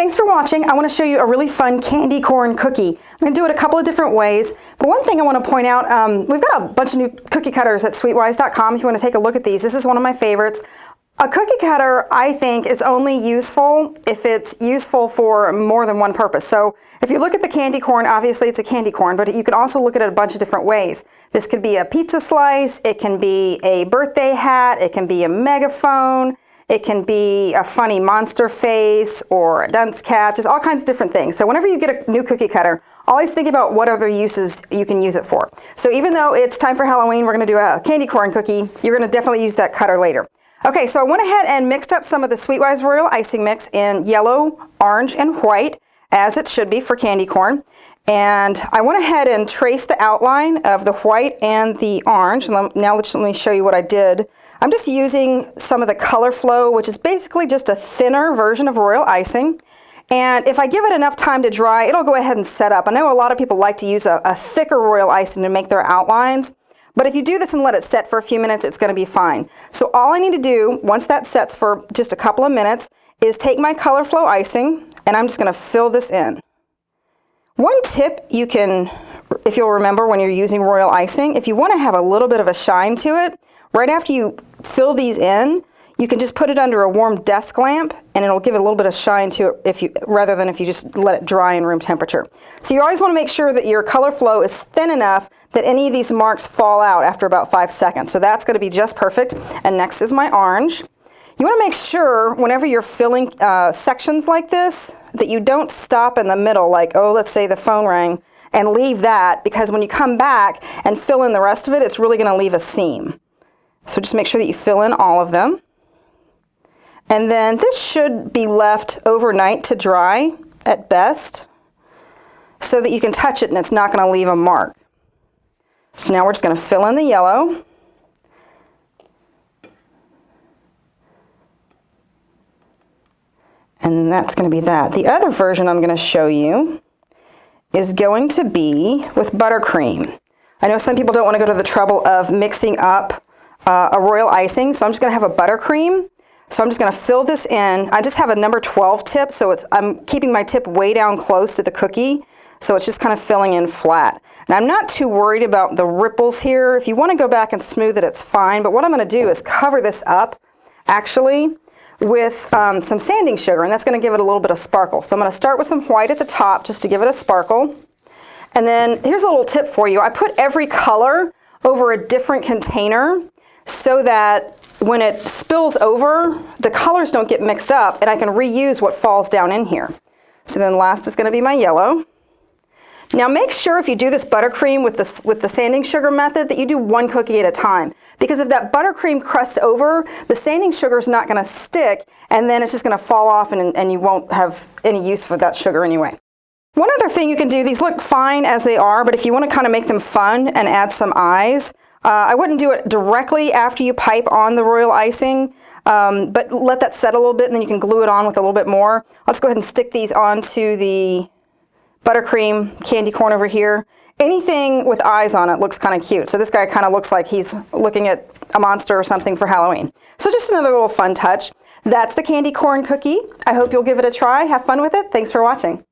thanks for watching. I want to show you a really fun candy corn cookie. I'm going to do it a couple of different ways, but one thing I want to point out, we've got a bunch of new cookie cutters at SweetWise.com if you want to take a look at these. This is one of my favorites. A cookie cutter, I think, is only useful if it's useful for more than one purpose. So if you look at the candy corn, obviously it's a candy corn, but you can also look at it a bunch of different ways. This could be a pizza slice, it can be a birthday hat, it can be a megaphone, it can be a funny monster face or a dunce cap, just all kinds of different things. So whenever you get a new cookie cutter, always think about what other uses you can use it for. So even though it's time for Halloween, we're going to do a candy corn cookie, you're going to definitely use that cutter later. Okay, so I went ahead and mixed up some of the SweetWise Royal Icing Mix in yellow, orange, and white, as it should be for candy corn. And I went ahead and traced the outline of the white and the orange. Now let me show you what I did. I'm just using some of the Color Flow, which is basically just a thinner version of royal icing. And if I give it enough time to dry, it'll go ahead and set up. I know a lot of people like to use a thicker royal icing to make their outlines. But if you do this and let it set for a few minutes, it's going to be fine. So all I need to do, once that sets for just a couple of minutes, is take my Color Flow icing, and I'm just going to fill this in. One tip you can, if you'll remember when you're using royal icing, if you want to have a little bit of a shine to it, right after you fill these in, you can just put it under a warm desk lamp, and it'll give it a little bit of shine to it rather than if you just let it dry in room temperature. So you always want to make sure that your Color Flow is thin enough that any of these marks fall out after about 5 seconds. So that's going to be just perfect. And next is my orange. You want to make sure whenever you're filling sections like this that you don't stop in the middle, like, oh, let's say the phone rang, and leave that, because when you come back and fill in the rest of it, it's really going to leave a seam. So just make sure that you fill in all of them. And then this should be left overnight to dry at best so that you can touch it and it's not going to leave a mark. So now we're just going to fill in the yellow. And that's going to be that. The other version I'm going to show you is going to be with buttercream. I know some people don't want to go to the trouble of mixing up a royal icing, so I'm just going to have a buttercream. So I'm just going to fill this in. I just have a number 12 tip, so I'm keeping my tip way down close to the cookie, so it's just kind of filling in flat. And I'm not too worried about the ripples here. If you want to go back and smooth it, it's fine. But what I'm going to do is cover this up, actually, with some sanding sugar, and that's going to give it a little bit of sparkle. So I'm going to start with some white at the top just to give it a sparkle. And then here's a little tip for you. I put every color over a different container so that when it spills over, the colors don't get mixed up, and I can reuse what falls down in here. So then last is going to be my yellow. Now make sure if you do this buttercream with the sanding sugar method that you do one cookie at a time, because if that buttercream crusts over, the sanding sugar is not going to stick, and then it's just going to fall off, and you won't have any use for that sugar anyway. One other thing you can do, these look fine as they are, but if you want to kind of make them fun and add some eyes, I wouldn't do it directly after you pipe on the royal icing, but let that set a little bit, and then you can glue it on with a little bit more. I'll just go ahead and stick these onto the buttercream candy corn over here. Anything with eyes on it looks kind of cute. So this guy kind of looks like he's looking at a monster or something for Halloween. So just another little fun touch. That's the candy corn cookie. I hope you'll give it a try. Have fun with it. Thanks for watching.